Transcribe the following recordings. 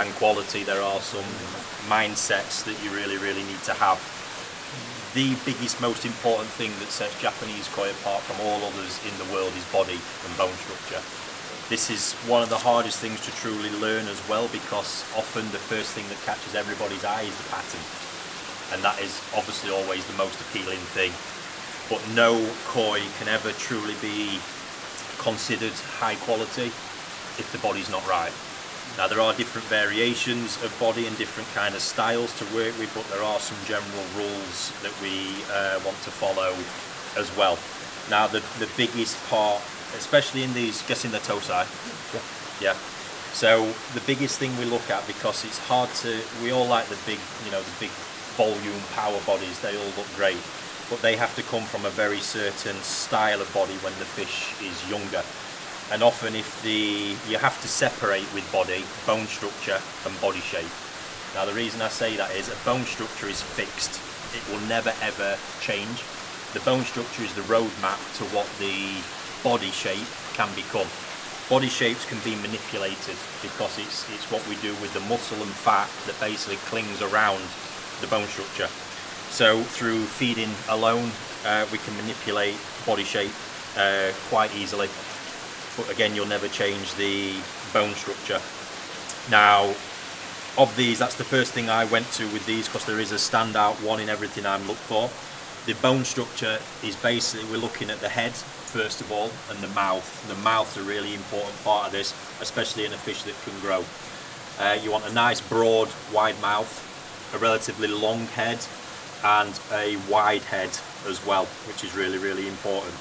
and quality, there are some mindsets that you really need to have. The biggest, most important thing that sets Japanese koi apart from all others in the world is body and bone structure. This is one of the hardest things to truly learn as well, because often the first thing that catches everybody's eye is the pattern, and that is obviously always the most appealing thing. But no koi can ever truly be considered high quality if the body's not right. Now, there are different variations of body and different kind of styles to work with, but there are some general rules that we want to follow as well. Now, the biggest part, especially in these, guessing the tosai, yeah. So the biggest thing we look at, because it's hard to, we all like the big, the big volume power bodies. They all look great, but they have to come from a very certain style of body when the fish is younger. And often you have to separate with body, bone structure and body shape. Now, the reason I say that is a bone structure is fixed. It will never ever change. The bone structure is the roadmap to what the body shape can become. Body shapes can be manipulated because it's what we do with the muscle and fat that basically clings around the bone structure. So through feeding alone, we can manipulate body shape quite easily. But again, you'll never change the bone structure. Now, of these, that's the first thing I went to with these, because there is a standout one in everything I'm looking for. The bone structure is basically, we're looking at the head first of all, and the mouth. The mouth's a really important part of this, especially in a fish that can grow. You want a nice broad, wide mouth, a relatively long head, and a wide head as well, which is really important.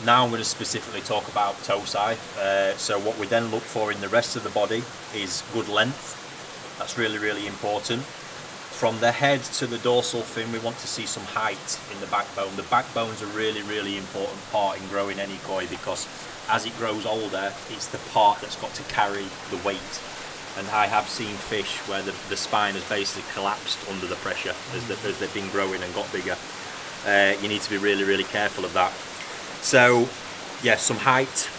Now I'm going to specifically talk about tosai. So what we then look for in the rest of the body is good length. That's really important. From the head to the dorsal fin, we want to see some height in the backbone. The backbone's a really important part in growing any koi, because as it grows older, it's the part that's got to carry the weight. And I have seen fish where the spine has basically collapsed under the pressure as they've been growing and got bigger. You need to be really careful of that. So, yeah, some height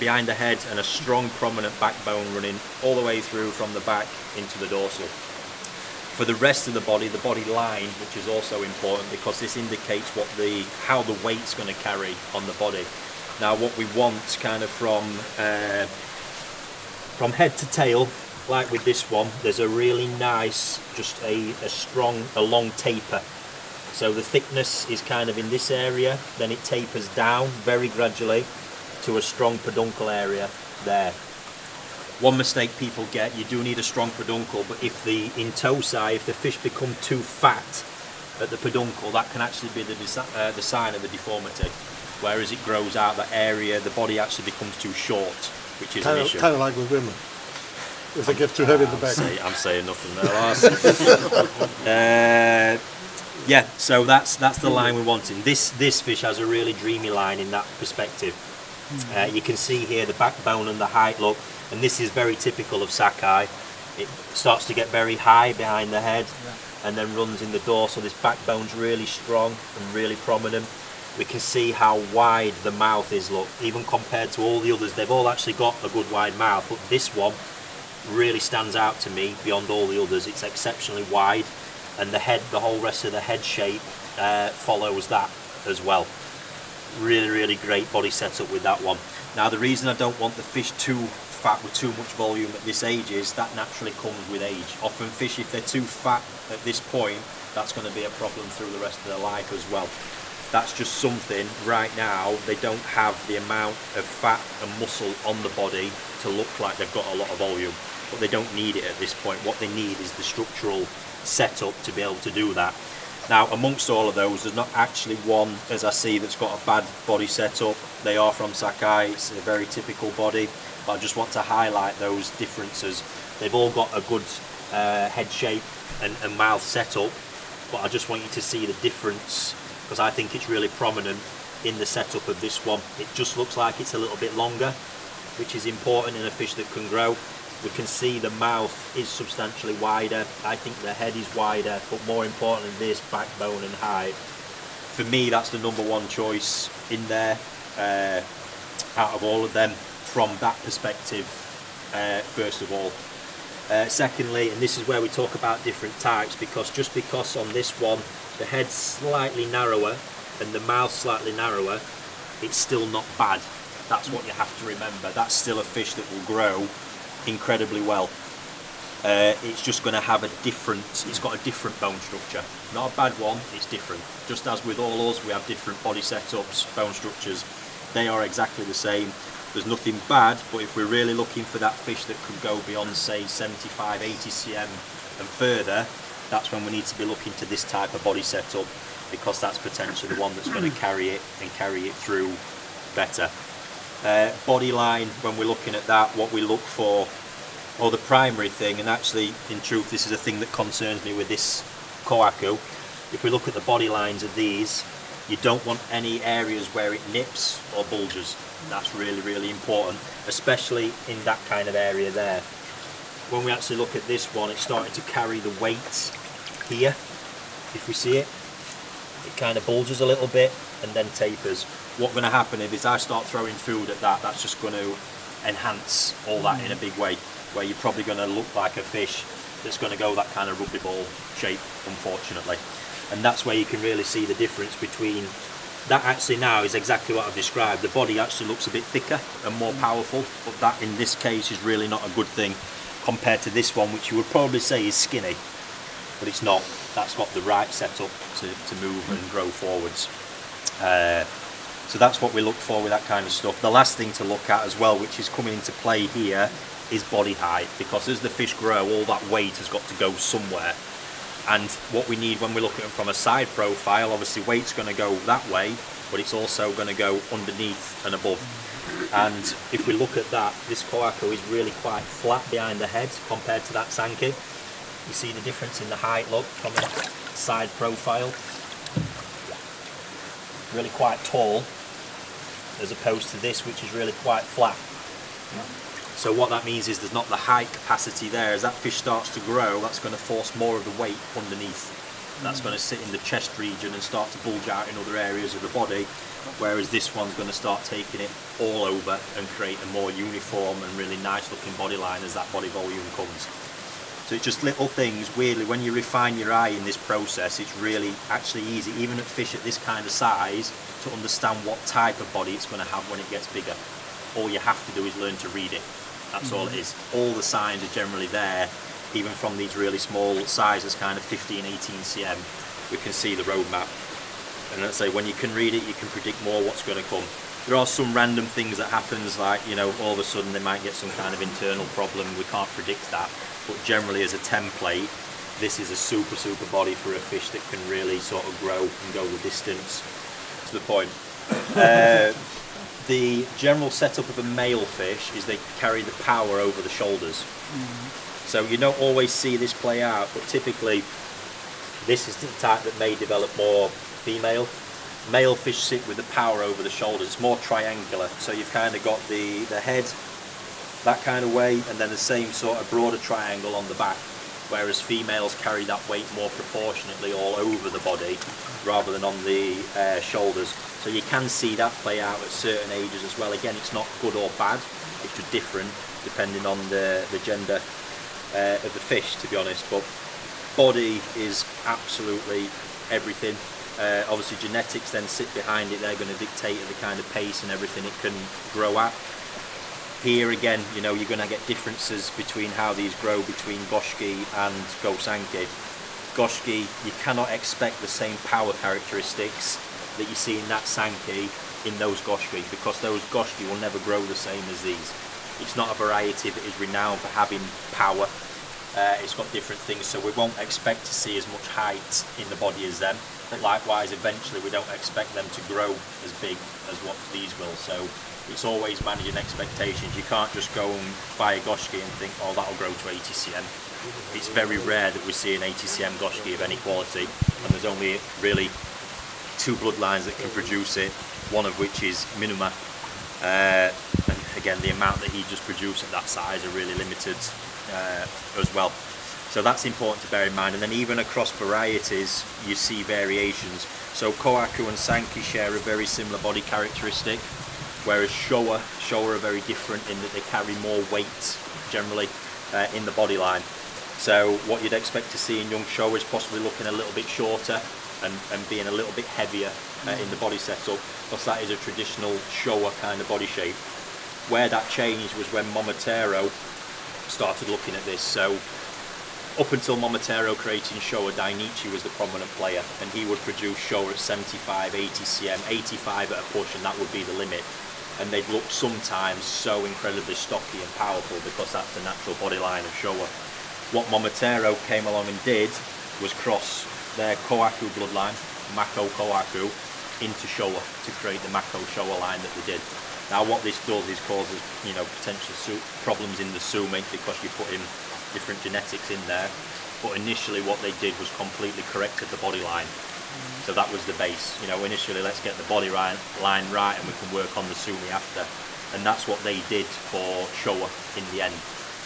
behind the head and a strong prominent backbone running all the way through from the back into the dorsal. For the rest of the body line, which is also important, because this indicates how the weight's going to carry on the body. Now, what we want kind of from head to tail, like with this one, there's a really nice, just a long taper. So the thickness is kind of in this area, then it tapers down very gradually to a strong peduncle area there. One mistake people get, you do need a strong peduncle, but in tosai, if the fish become too fat at the peduncle, that can actually be the sign of a deformity. Whereas it grows out that area, the body actually becomes too short, which is an issue. Kind of like with women. If they get too heavy in the back. I'm saying nothing there, Lars. Yeah, so that's the line we're wanting. This fish has a really dreamy line in that perspective. You can see here the backbone and the height look, and this is very typical of Sakai. It starts to get very high behind the head, and then runs in the dorsal. This backbone's really strong and really prominent. We can see how wide the mouth is, look, even compared to all the others. They've all actually got a good wide mouth, but this one really stands out to me beyond all the others. It's exceptionally wide, and the whole rest of the head shape follows that as well. Really great body setup with that one. Now, the reason I don't want the fish too fat with too much volume at this age is that naturally comes with age. Often fish, if they're too fat at this point, that's going to be a problem through the rest of their life as well. That's just something, right now, they don't have the amount of fat and muscle on the body to look like they've got a lot of volume. But they don't need it at this point. What they need is the structural setup to be able to do that. Now, amongst all of those, there's not actually one, as I see, that's got a bad body setup. They are from Sakai, it's a very typical body, but I just want to highlight those differences. They've all got a good head shape and mouth setup, but I just want you to see the difference, because I think it's really prominent in the setup of this one. It just looks like it's a little bit longer, which is important in a fish that can grow. We can see the mouth is substantially wider. I think the head is wider, but more importantly, this backbone and height. For me, that's the #1 choice in there out of all of them. From that perspective, first of all. Secondly, and this is where we talk about different types, because just because on this one the head's slightly narrower and the mouth slightly narrower, it's still not bad. That's what you have to remember. That's still a fish that will grow incredibly well. It's just going to have a different, it's got a different bone structure. Not a bad one, it's different. Just as with all us, we have different body setups, bone structures. They are exactly the same. There's nothing bad, but if we're really looking for that fish that could go beyond, say, 75, 80 cm and further, that's when we need to be looking to this type of body setup, because that's potentially the one that's going to carry it and carry it through better. Body line, when we're looking at that, what we look for, or the primary thing, and actually in truth this is a thing that concerns me with this kohaku, if we look at the body lines of these, you don't want any areas where it nips or bulges. That's really, really important, especially in that kind of area there. When we actually look at this one, it's starting to carry the weight here. If we see it, it kind of bulges a little bit and then tapers. What's going to happen if I start throwing food at that, that's just going to enhance all that in a big way, where you're probably going to look like a fish that's going to go that kind of rugby ball shape, unfortunately. And that's where you can really see the difference between that. Actually now is exactly what I've described. The body actually looks a bit thicker and more powerful, but that in this case is really not a good thing compared to this one, which you would probably say is skinny, but it's not. That's got the right setup to move and grow forwards. So that's what we look for with that kind of stuff. The last thing to look at as well, which is coming into play here, is body height, because as the fish grow, all that weight has got to go somewhere. And what we need when we look at them from a side profile, obviously weight's going to go that way, but it's also going to go underneath and above. And if we look at that, this kohaku is really quite flat behind the head compared to that sanki. You see the difference in the height, look, from a side profile. Really quite tall, as opposed to this, which is really quite flat. So what that means is there's not the height capacity there. As that fish starts to grow, that's going to force more of the weight underneath. That's going to sit in the chest region and start to bulge out in other areas of the body, whereas this one's going to start taking it all over and create a more uniform and really nice looking body line as that body volume comes. So it's just little things. Weirdly, when you refine your eye in this process, it's really actually easy, even at fish at this kind of size, to understand what type of body it's going to have when it gets bigger. All you have to do is learn to read it. That's all it is. All the signs are generally there, even from these really small sizes, kind of 15, 18 cm, we can see the roadmap. And let's say when you can read it, you can predict more what's going to come. There are some random things that happens, like, you know, all of a sudden they might get some kind of internal problem, we can't predict that. But generally as a template, this is a super body for a fish that can really sort of grow and go the distance. To the point. The general setup of a male fish is they carry the power over the shoulders. So you don't always see this play out, but typically this is the type that may develop more female. Male fish sit with the power over the shoulders. It's more triangular, so you've kind of got the head that kind of way, and then the same sort of broader triangle on the back, whereas females carry that weight more proportionately all over the body rather than on the shoulders. So you can see that play out at certain ages as well. Again, it's not good or bad, it's just different depending on the gender of the fish, to be honest. But body is absolutely everything. Obviously genetics then sit behind it. They're going to dictate the kind of pace and everything it can grow at. Here again, you know, you're going to get differences between how these grow between goshki and gosanki. Goshki, you cannot expect the same power characteristics that you see in that sanki in those goshki, because those goshki will never grow the same as these. It's not a variety that is renowned for having power. It's got different things, so we won't expect to see as much height in the body as them, but likewise eventually we don't expect them to grow as big as what these will. So it's always managing expectations. You can't just go and buy a goshki and think, oh, that'll grow to 80 cm. It's very rare that we see an 80 cm goshki of any quality, and there's only really two bloodlines that can produce it, one of which is Minuma. And again, the amount that he just produced at that size are really limited as well. So that's important to bear in mind. And then even across varieties, you see variations. So kohaku and sanki share a very similar body characteristic, whereas showa are very different in that they carry more weight generally in the body line. So what you'd expect to see in young showa is possibly looking a little bit shorter and being a little bit heavier in the body setup, because that is a traditional showa kind of body shape. Where that changed was when Momotaro started looking at this. So up until Momotaro creating showa, Dainichi was the prominent player, and he would produce showa at 75, 80 cm, 85 at a push, and that would be the limit. And they'd look sometimes so incredibly stocky and powerful because that's the natural body line of showa. What Momotaro came along and did was cross their Kohaku bloodline, Mako Kohaku, into showa to create the Mako showa line that they did. Now what this does is causes, you know, potential problems in the sumi because you put in different genetics in there, but initially what they did was completely corrected the body line. So that was the base, you know, initially let's get the body line right and we can work on the sumi after, and that's what they did for showa in the end.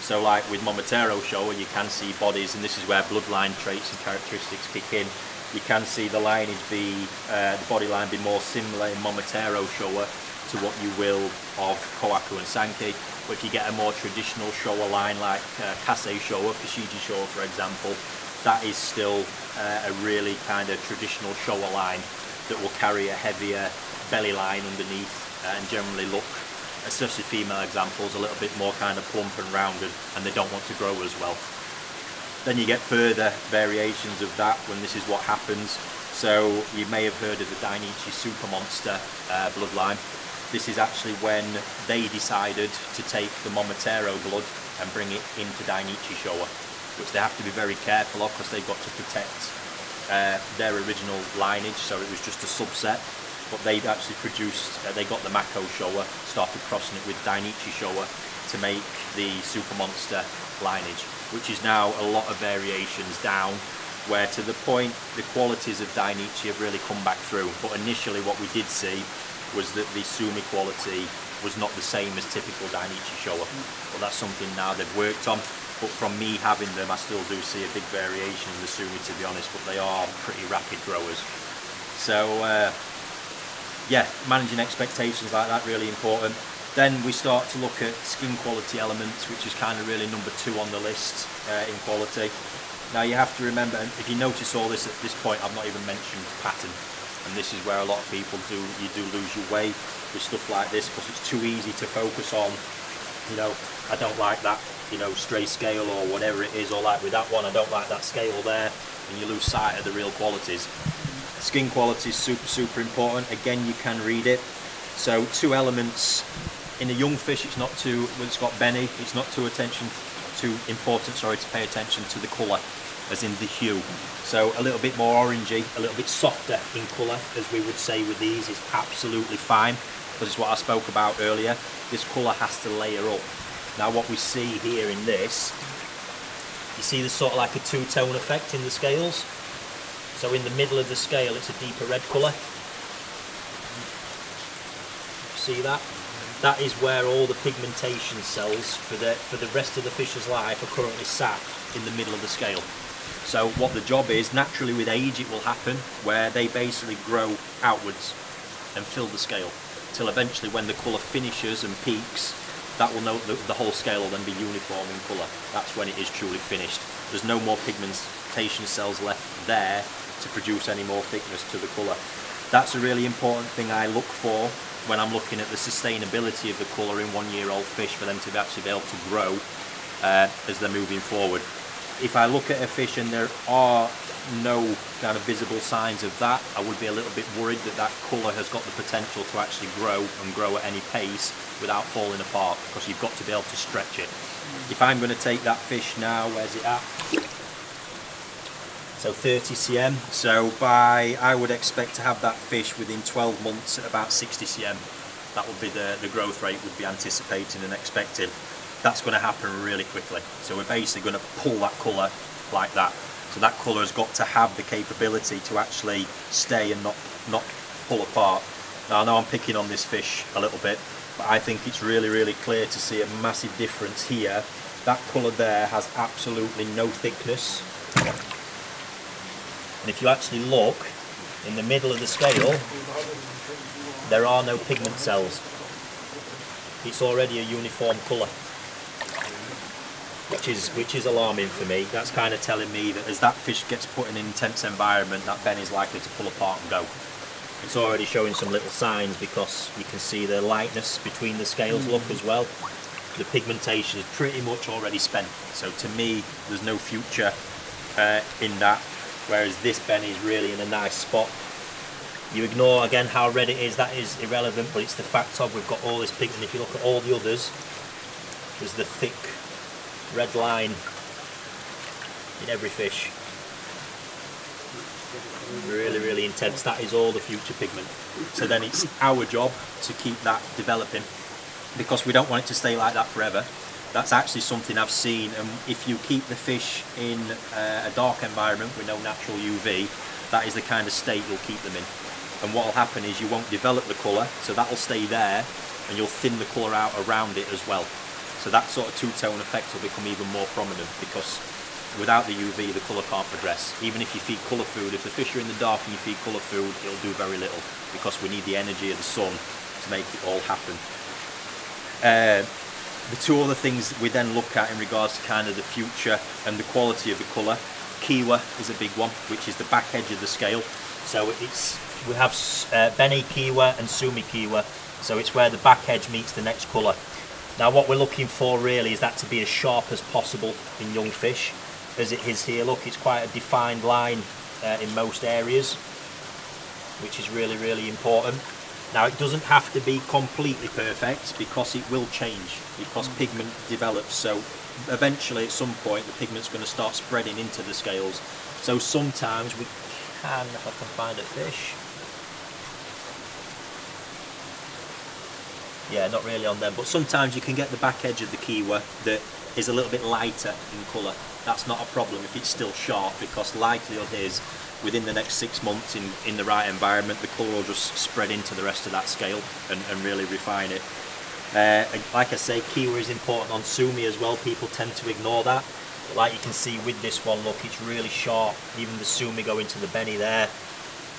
So like with Momotaro showa, you can see bodies, and this is where bloodline traits and characteristics kick in. You can see the lineage be, the body line be more similar in Momotaro showa to what you will of Kohaku and Sankei. But if you get a more traditional showa line like Kasei showa, Kashiji showa for example, that is still a really kind of traditional showa line that will carry a heavier belly line underneath and generally look, especially female examples, a little bit more kind of plump and rounded, and they don't want to grow as well. Then you get further variations of that when this is what happens. So you may have heard of the Dainichi Super Monster bloodline. This is actually when they decided to take the Momotaro blood and bring it into Dainichi showa, which they have to be very careful of because they've got to protect their original lineage, so it was just a subset. But they'd actually produced, they got the Mako showa, started crossing it with Dainichi showa to make the Super Monster lineage, which is now a lot of variations down, where to the point the qualities of Dainichi have really come back through. But initially what we did see was that the sumi quality was not the same as typical Dainichi showa. Well, that's something now they've worked on. But from me having them, I still do see a big variation in the sumi, to be honest, but they are pretty rapid growers. So yeah, managing expectations like that, really important. Then we start to look at skin quality elements, which is kind of really number 2 on the list in quality. Now you have to remember, and if you notice all this at this point, I've not even mentioned pattern. And this is where a lot of people do lose your way with stuff like this, because it's too easy to focus on, you know, I don't like that, you know, stray scale or whatever it is, or like with that one, I don't like that scale there, and you lose sight of the real qualities. Skin quality is super important. Again, you can read it. So 2 elements in a young fish. It's not too, when it's got beni, it's not too important to pay attention to the colour, as in the hue. So a little bit more orangey, a little bit softer in colour, as we would say with these, is absolutely fine, because it's what I spoke about earlier. This colour has to layer up. Now what we see here in this, you see there's sort of like a 2-tone effect in the scales. So in the middle of the scale it's a deeper red colour. See that? That is where all the pigmentation cells for the rest of the fish's life are currently sat, in the middle of the scale. So what the job is, naturally with age it will happen, where they basically grow outwards and fill the scale, till eventually when the colour finishes and peaks, that will know the whole scale will then be uniform in colour. That's when it is truly finished. There's no more pigmentation cells left there to produce any more thickness to the colour. That's a really important thing I look for when I'm looking at the sustainability of the colour in 1-year-old fish, for them to actually be able to grow as they're moving forward. If I look at a fish and there are no kind of visible signs of that, I would be a little bit worried that that colour has got the potential to actually grow and grow at any pace without falling apart, because you've got to be able to stretch it. If I'm going to take that fish now, where's it at? So 30 cm, so I would expect to have that fish within 12 months at about 60 cm. That would be the growth rate would be anticipating and expected. That's going to happen really quickly. So we're basically going to pull that colour like that. So that colour has got to have the capability to actually stay and not pull apart. Now I know I'm picking on this fish a little bit, but I think it's really clear to see a massive difference here. That colour there has absolutely no thickness. And if you actually look in the middle of the scale, there are no pigment cells. It's already a uniform colour. which is alarming for me. That's kind of telling me that as that fish gets put in an intense environment, that ben is likely to pull apart and go. It's already showing some little signs because you can see the lightness between the scales look as well. The pigmentation is pretty much already spent. So to me, there's no future in that, whereas this ben is really in a nice spot. You ignore again how red it is, that is irrelevant, but it's the fact of we've got all this pigment. If you look at all the others, there's the thick red line in every fish. Really, really intense. That is all the future pigment. So then it's our job to keep that developing, because we don't want it to stay like that forever. That's actually something I've seen, and if you keep the fish in a dark environment with no natural UV, that is the kind of state you'll keep them in. And what will happen is you won't develop the colour, so that will stay there, and you'll thin the colour out around it as well. So that sort of two-tone effect will become even more prominent, because without the UV, the colour can't progress. Even if you feed colour food, if the fish are in the dark and you feed colour food, it'll do very little, because we need the energy of the sun to make it all happen. The two other things we then look at in regards to kind of the future and the quality of the colour, kiwa is a big one, which is the back edge of the scale. So we have beni kiwa and sumi kiwa, so it's where the back edge meets the next colour. Now what we're looking for really is that to be as sharp as possible in young fish, as it is here. Look, it's quite a defined line in most areas, which is really, really important. Now it doesn't have to be completely perfect, because it will change, because pigment develops. So eventually at some point the pigment's going to start spreading into the scales. So sometimes we can, if I can find a fish, yeah, not really on them, but sometimes you can get the back edge of the kiwa that is a little bit lighter in colour. That's not a problem if it's still sharp, because likelihood is within the next 6 months in the right environment, the colour will just spread into the rest of that scale and really refine it. Like I say, kiwa is important on sumi as well. People tend to ignore that, but like you can see with this one, look, it's really sharp. Even the sumi going to the beni there,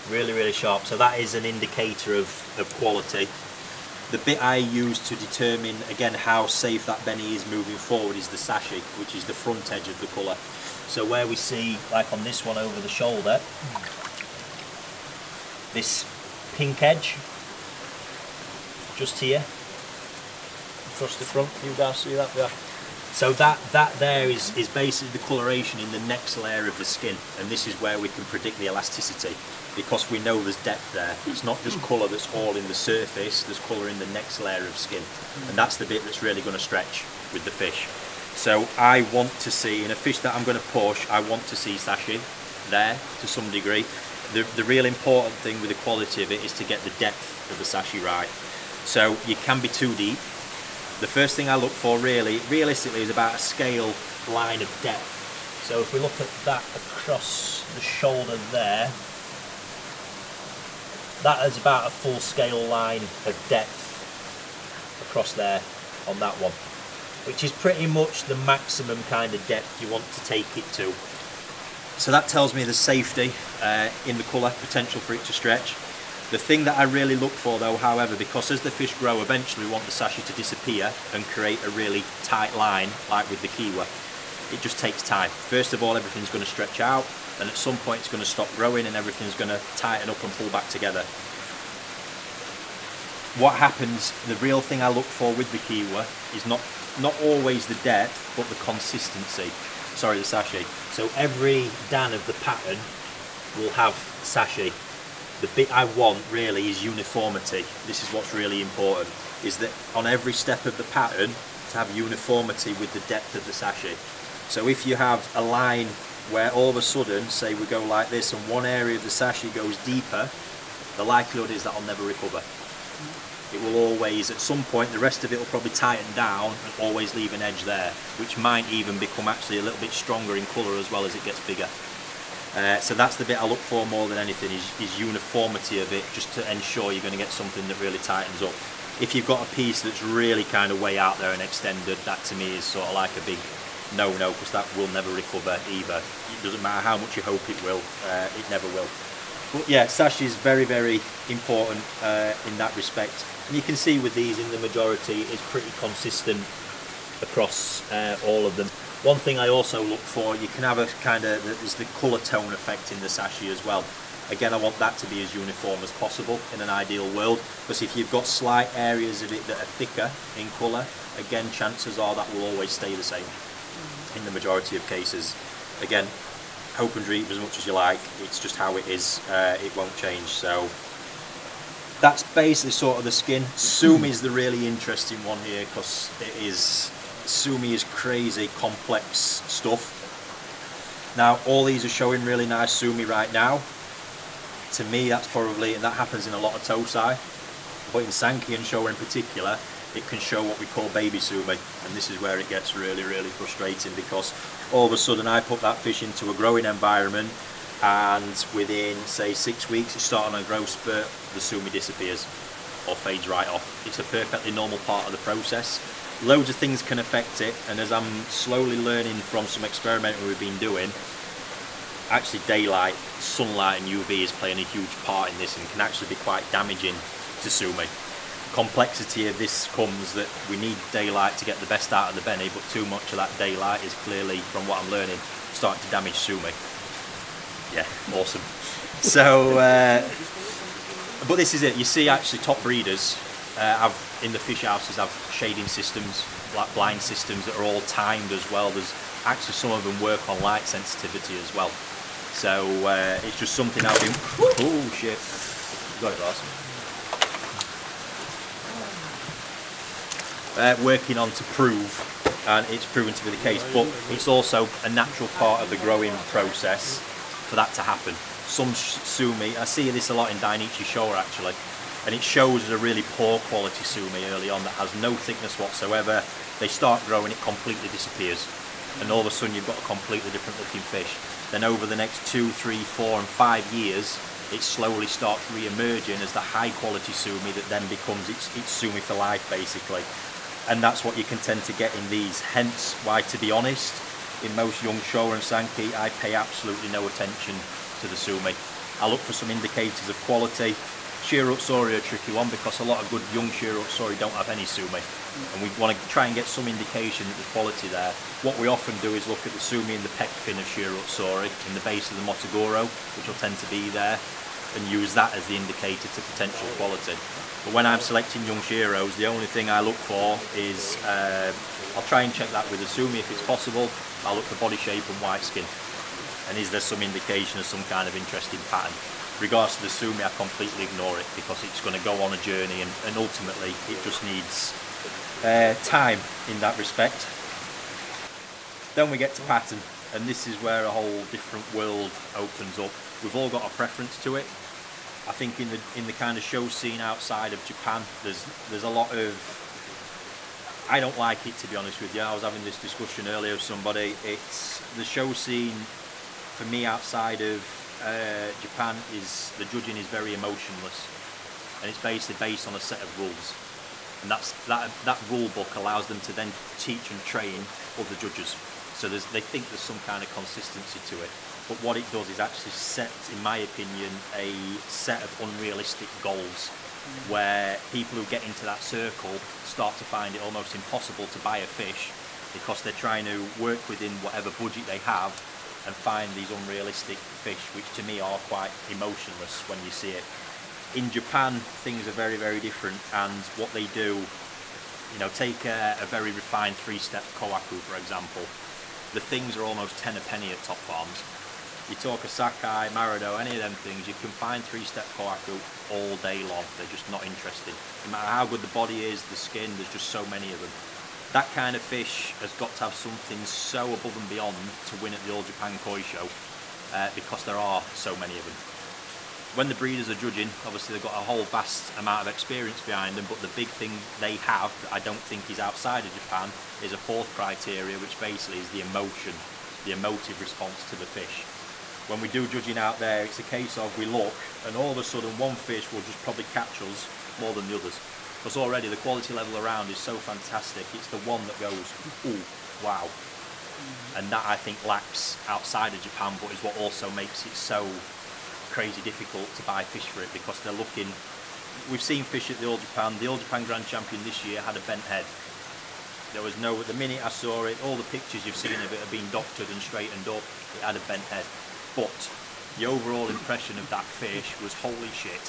really, really sharp. So that is an indicator of quality. The bit I use to determine, again, how safe that beni is moving forward is the sashi, which is the front edge of the colour. So where we see, like on this one over the shoulder, this pink edge, just here, across the front, you guys see that? Yeah. So that there is basically the coloration in the next layer of the skin, and this is where we can predict the elasticity, because we know there's depth there. It's not just colour that's all in the surface, there's colour in the next layer of skin, and that's the bit that's really going to stretch with the fish. So I want to see, in a fish that I'm going to push, I want to see sashi there to some degree. The real important thing with the quality of it is to get the depth of the sashi right. So you can be too deep. The first thing I look for realistically is about a scale line of depth. So if we look at that across the shoulder there, that is about a full scale line of depth across there on that one, which is pretty much the maximum kind of depth you want to take it to. So that tells me there's safety in the colour, potential for it to stretch. The thing that I really look for though, however, because as the fish grow, eventually we want the sashi to disappear and create a really tight line, like with the kiwa. It just takes time. First of all, everything's going to stretch out, and at some point it's going to stop growing and everything's going to tighten up and pull back together. What happens, the real thing I look for with the kiwa is not always the depth, but the consistency. Sorry, the sashi. So every dan of the pattern will have sashi. The bit I want really is uniformity. This is what's really important, is that on every step of the pattern to have uniformity with the depth of the sashi. So if you have a line where all of a sudden, say we go like this and one area of the sashi goes deeper, the likelihood is that I'll never recover. It will always, at some point, the rest of it will probably tighten down and always leave an edge there, which might even become actually a little bit stronger in colour as well as it gets bigger. So that's the bit I look for more than anything, is uniformity of it, just to ensure you're going to get something that really tightens up. If you've got a piece that's really kind of way out there and extended, that to me is sort of like a big no-no, because that will never recover either. It doesn't matter how much you hope it will, it never will. But yeah, sashi is very, very important in that respect. And you can see with these, in the majority, it's pretty consistent across all of them. One thing I also look for, you can have a kind of, there's the colour tone effect in the sashi as well. Again, I want that to be as uniform as possible in an ideal world, because if you've got slight areas of it that are thicker in colour, again, chances are that will always stay the same in the majority of cases. Again, hope and dream as much as you like, it's just how it is, it won't change. So that's basically sort of the skin. Sumi is the really interesting one here, because Sumi is crazy complex stuff. Now all these are showing really nice Sumi right now. To me that's probably, and that happens in a lot of tosai, but in Sanki and Showa in particular, it can show what we call baby Sumi, and this is where it gets really, really frustrating, because all of a sudden I put that fish into a growing environment, and within say 6 weeks it's starting on a growth spurt, the Sumi disappears or fades right off. It's a perfectly normal part of the process. Loads of things can affect it, and as I'm slowly learning from some experimenting we've been doing, actually daylight, sunlight and UV is playing a huge part in this and can actually be quite damaging to Sumi. Complexity of this comes that we need daylight to get the best out of the Benny, but too much of that daylight is clearly, from what I'm learning, starting to damage Sumi. Yeah, awesome. So, but this is it. You see actually top breeders in the fish houses have shading systems, like blind systems that are all timed as well. There's actually some of them work on light sensitivity as well. So it's just something I've been, oh shit, got it Lars. Working on to prove, and it's proven to be the case, but it's also a natural part of the growing process for that to happen. Some Sumi, I see this a lot in Dainichi Showa actually, and it shows as a really poor quality Sumi early on that has no thickness whatsoever. They start growing, it completely disappears, and all of a sudden you've got a completely different looking fish. Then over the next 2, 3, 4 and 5 years, it slowly starts re-emerging as the high quality Sumi that then becomes its Sumi for life basically. And that's what you can tend to get in these, hence why, to be honest, in most young Showa and Sanki I pay absolutely no attention to the Sumi. I look for some indicators of quality. Shirotsuri are a tricky one, because a lot of good young Shirotsuri don't have any Sumi, and we want to try and get some indication that there's quality there. What we often do is look at the Sumi in the pec fin of Shirotsuri, in the base of the Motogoro, which will tend to be there, and use that as the indicator to potential quality. But when I'm selecting young Shiros, the only thing I look for is, I'll try and check that with the Sumi if it's possible. I'll look for body shape and white skin, and is there some indication of some kind of interesting pattern. Regards to the Sumi, I completely ignore it, because it's going to go on a journey, and ultimately it just needs time in that respect. Then we get to pattern, and this is where a whole different world opens up. We've all got a preference to it. I think in the kind of show scene outside of Japan, there's a lot of, I don't like it, to be honest with you. I was having this discussion earlier with somebody. It's the show scene for me outside of Japan is, the judging is very emotionless, and it's basically based on a set of rules, and that rule book allows them to then teach and train other judges. So they think there's some kind of consistency to it, but what it does is actually set, in my opinion, a set of unrealistic goals, where people who get into that circle start to find it almost impossible to buy a fish, because they're trying to work within whatever budget they have and find these unrealistic fish, which to me are quite emotionless when you see it. In Japan, things are very, very different, and what they do, you know, take a very refined 3-step kohaku, for example. The things are almost 10 a penny at top farms. You talk a Sakai, Marado, any of them things, you can find 3-step kohaku all day long. They're just not interested. No matter how good the body is, the skin, there's just so many of them. That kind of fish has got to have something so above and beyond to win at the All Japan Koi Show, because there are so many of them. When the breeders are judging, obviously they've got a whole vast amount of experience behind them, but the big thing they have that I don't think is outside of Japan is a 4th criteria, which basically is the emotion, the emotive response to the fish. When we do judging out there, it's a case of we look, and all of a sudden one fish will just probably catch us more than the others. Because already the quality level around is so fantastic, it's the one that goes, ooh, wow. And that I think lacks outside of Japan, but is what also makes it so crazy difficult to buy fish for it, because they're looking, we've seen fish at the All Japan Grand Champion this year had a bent head. There was no, the minute I saw it, all the pictures you've seen of it have been doctored and straightened up. It had a bent head. But the overall impression of that fish was holy shit,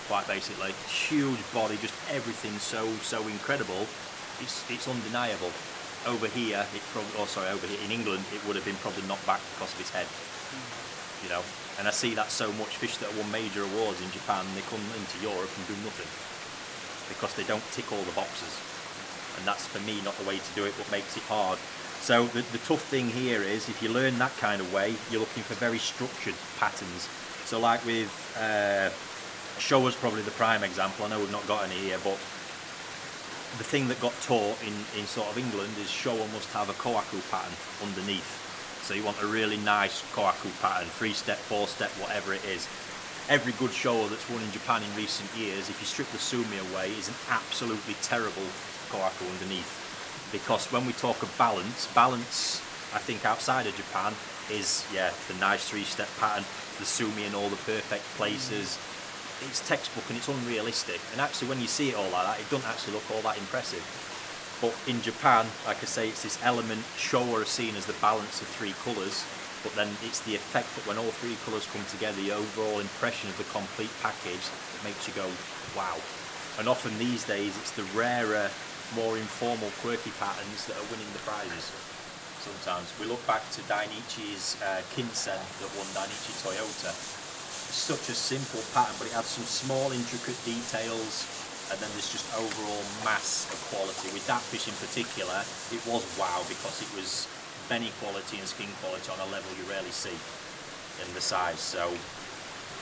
quite basically. Huge body, just everything so incredible. It's undeniable. Over here, over here in England, it would have been probably knocked back because of its head. You know, and I see that so much. Fish that won major awards in Japan, they come into Europe and do nothing because they don't tick all the boxes. And that's, for me, not the way to do it, but makes it hard. So the tough thing here is, if you learn that kind of way, you're looking for very structured patterns. So like with Showa's probably the prime example. I know we've not got any here, but the thing that got taught in sort of England is Showa must have a kohaku pattern underneath. So you want a really nice kohaku pattern, 3-step, 4-step, whatever it is. Every good Showa that's won in Japan in recent years, if you strip the sumi away, is an absolutely terrible kohaku underneath. Because when we talk of balance, I think outside of Japan is, yeah, the nice 3-step pattern, the sumi in all the perfect places. It's textbook and it's unrealistic. And actually when you see it all like that, it doesn't actually look all that impressive. But in Japan, like I say, it's this element, Showa are seen as the balance of 3 colours, but then it's the effect that when all 3 colours come together, the overall impression of the complete package makes you go, wow. And often these days, it's the rarer, more informal, quirky patterns that are winning the prizes. Sometimes we look back to Dainichi's Kinsen that won Dainichi Toyota. It's such a simple pattern, but it had some small intricate details, and then there's just overall mass of quality. With that fish in particular, it was wow, because it was benny quality and skin quality on a level you rarely see in the size. So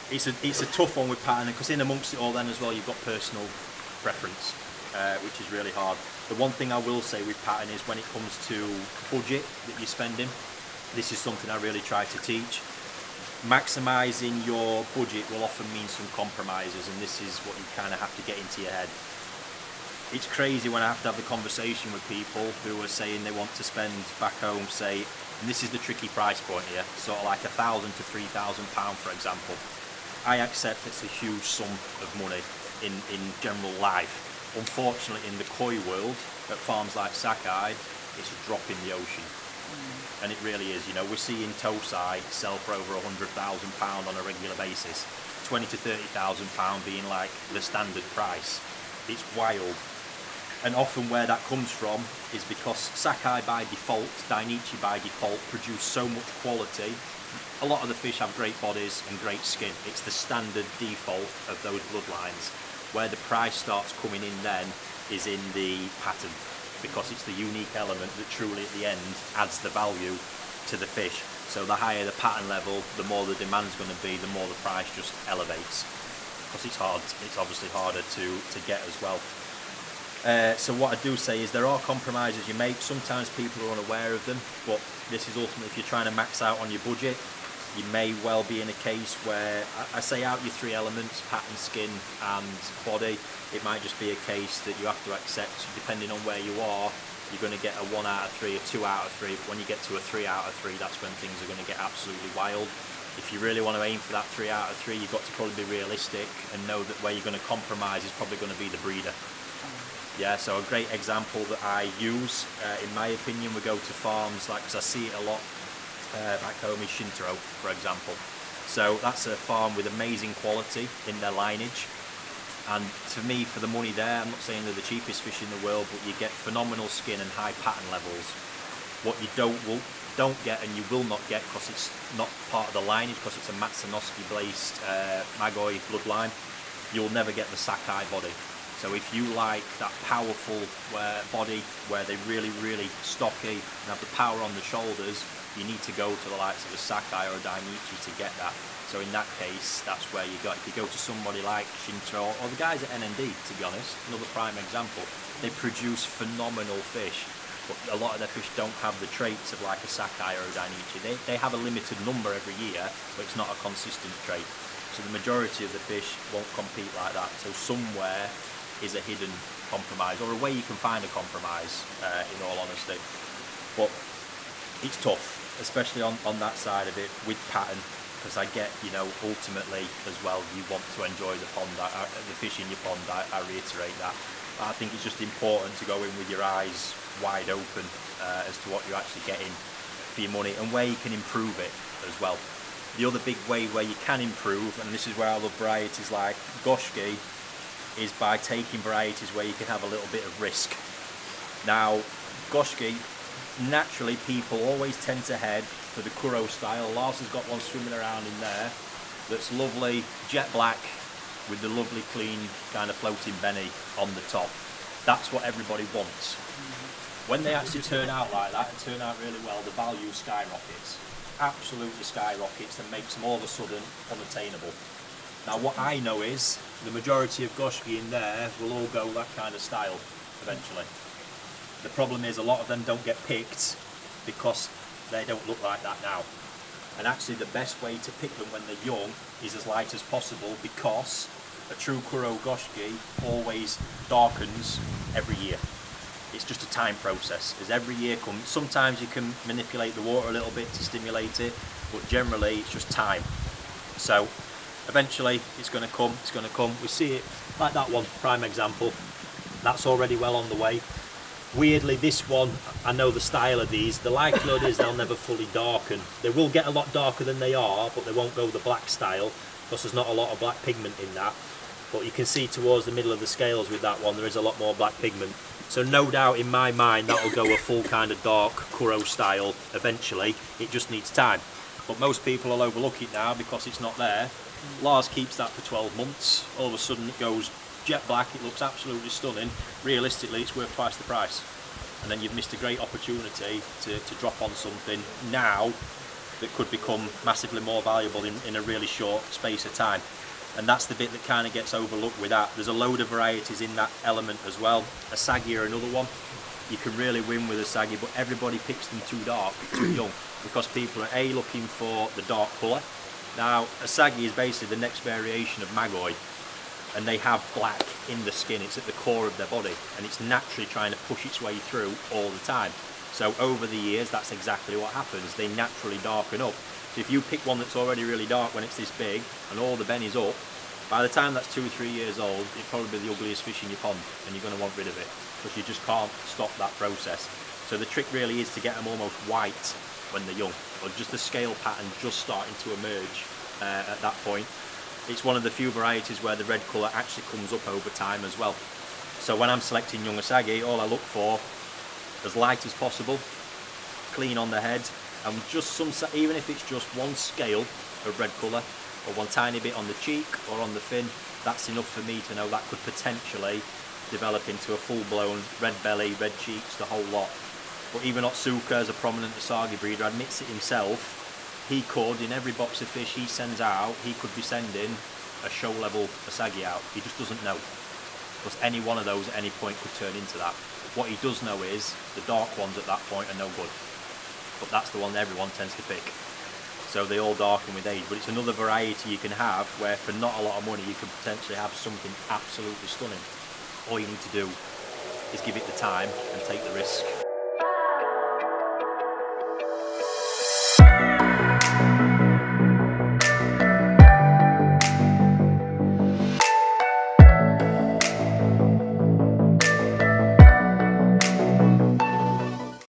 it's a tough one with pattern, because in amongst it all then as well, you've got personal preference. Which is really hard. The one thing I will say with pattern is when it comes to budget that you're spending, this is something I really try to teach. Maximising your budget will often mean some compromises, and this is what you kind of have to get into your head. It's crazy when I have to have the conversation with people who are saying they want to spend back home, say, and this is the tricky price point here, sort of like £1,000 to £3,000 for example. I accept it's a huge sum of money in general life. Unfortunately, in the koi world, at farms like Sakai, it's a drop in the ocean. And it really is. You know, we're seeing tosai sell for over £100,000 on a regular basis. £20,000 to £30,000 being like the standard price. It's wild. And often where that comes from is because Sakai by default, Dainichi by default, produce so much quality. A lot of the fish have great bodies and great skin. It's the standard default of those bloodlines. Where the price starts coming in then is in the pattern, because it's the unique element that truly at the end adds the value to the fish. So the higher the pattern level, the more the demand's going to be, the more the price just elevates. Because it's hard, it's obviously harder to get as well. So what I do say is there are compromises you make. Sometimes people are unaware of them, but this is ultimately if you're trying to max out on your budget, you may well be in a case where, I say out your 3 elements, pattern, skin and body. It might just be a case that you have to accept, depending on where you are, you're going to get a 1 out of 3, a 2 out of 3, but when you get to a 3 out of 3, that's when things are going to get absolutely wild. If you really want to aim for that 3 out of 3, you've got to probably be realistic and know that where you're going to compromise is probably going to be the breeder. Yeah, so a great example that I use, in my opinion, we go to farms, like, because I see it a lot, back home is Shintaro, for example. So that's a farm with amazing quality in their lineage, and for me, for the money there, I'm not saying they're the cheapest fish in the world, but you get phenomenal skin and high pattern levels. What you don't get and you will not get, because it's not part of the lineage, because it's a Matsanoski based Magoi bloodline, you'll never get the Sakai body. So if you like that powerful body where they're really, really stocky and have the power on the shoulders, you need to go to the likes of a Sakai or a Dainichi to get that. So in that case, that's where you go. If you go to somebody like Shintaro or the guys at NND, to be honest, another prime example, they produce phenomenal fish, but a lot of their fish don't have the traits of like a Sakai or a Dainichi. They have a limited number every year, but it's not a consistent trait. So the majority of the fish won't compete like that. So somewhere is a hidden compromise, or a way you can find a compromise, in all honesty. But it's tough, especially on that side of it with pattern. because I get, you know, ultimately as well, you want to enjoy the pond, the fish in your pond. I reiterate that. I think it's just important to go in with your eyes wide open as to what you're actually getting for your money and where you can improve it as well. The other big way where you can improve, and this is where I love varieties like goshki, is by taking varieties where you can have a little bit of risk. Now, goshki, naturally people always tend to head for the kuro style. Lars has got one swimming around in there that's lovely, jet black, with the lovely clean kind of floating benny on the top. That's what everybody wants. When they actually turn out like that and turn out really well, the value skyrockets. Absolutely skyrockets, and makes them all of a sudden unattainable. Now what I know is the majority of goshki in there will all go that kind of style eventually. The problem is a lot of them don't get picked because they don't look like that now. And actually the best way to pick them when they're young is as light as possible, because a true kuro goshki always darkens every year. It's just a time process. As every year comes, sometimes you can manipulate the water a little bit to stimulate it, but generally it's just time. So eventually it's going to come, it's going to come. We see it like that one, prime example. That's already well on the way. Weirdly, this one, I know the style of these, the likelihood is they'll never fully darken. They will get a lot darker than they are, but they won't go the black style, because there's not a lot of black pigment in that. But you can see towards the middle of the scales with that one, there is a lot more black pigment. So no doubt in my mind, that'll go a full kind of dark kuro style eventually. It just needs time. But most people will overlook it now because it's not there. Lars keeps that for 12 months. All of a sudden it goes jet black, it looks absolutely stunning. Realistically, it's worth twice the price. And then you've missed a great opportunity to drop on something now that could become massively more valuable in a really short space of time. And that's the bit that kind of gets overlooked with that. There's a load of varieties in that element as well. Asagi are another one. You can really win with Asagi, but everybody picks them too dark, too young, because people are A, looking for the dark colour. Now, Asagi is basically the next variation of Magoi, and they have black in the skin. It's at the core of their body, and it's naturally trying to push its way through all the time. So over the years, that's exactly what happens. They naturally darken up. So if you pick one that's already really dark when it's this big, and all the benny's up, by the time that's 2 or 3 years old, it'll probably be the ugliest fish in your pond, and you're going to want rid of it, because you just can't stop that process. So the trick really is to get them almost white when they're young, or just the scale pattern just starting to emerge at that point. It's one of the few varieties where the red colour actually comes up over time as well. So when I'm selecting young Asagi, all I look for, as light as possible, clean on the head, and just some, even if it's just one scale of red colour, or one tiny bit on the cheek or on the fin, that's enough for me to know that could potentially develop into a full-blown red belly, red cheeks, the whole lot. But even Otsuka, as a prominent Asagi breeder, admits it himself. He could, in every box of fish he sends out, he could be sending a show-level Asagi out. He just doesn't know, because any one of those at any point could turn into that. What he does know is the dark ones at that point are no good, but that's the one that everyone tends to pick. So they all darken with age, but it's another variety you can have where for not a lot of money you can potentially have something absolutely stunning. All you need to do is give it the time and take the risk.